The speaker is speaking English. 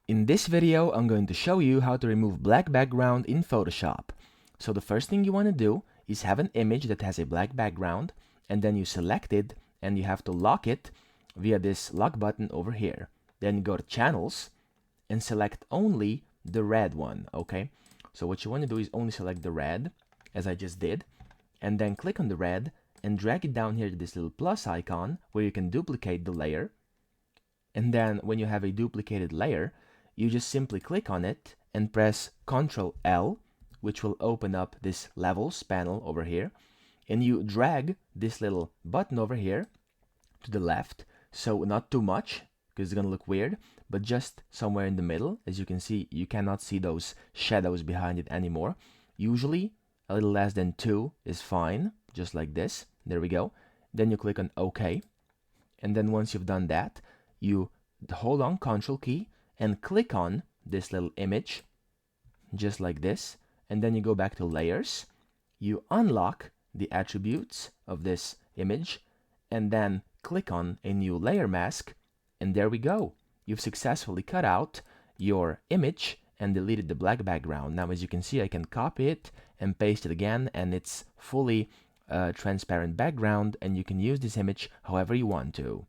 In this video, I'm going to show you how to remove black background in Photoshop. So the first thing you want to do is have an image that has a black background, and then you select it and you have to lock it via this lock button over here. Then go to Channels and select only the red one, okay? So what you want to do is only select the red, as I just did, and then click on the red and drag it down here to this little plus icon where you can duplicate the layer. And then when you have a duplicated layer, you just simply click on it and press Ctrl L, which will open up this levels panel over here. And you drag this little button over here to the left, so not too much because it's gonna look weird, but just somewhere in the middle. As you can see, you cannot see those shadows behind it anymore. Usually a little less than 2 is fine, just like this. There we go. Then you click on OK, and then once you've done that, you hold on Ctrl key and click on this little image, just like this, and then you go back to layers, you unlock the attributes of this image, and then click on a new layer mask, and there we go. You've successfully cut out your image and deleted the black background. Now, as you can see, I can copy it and paste it again, and it's fully transparent background, and you can use this image however you want to.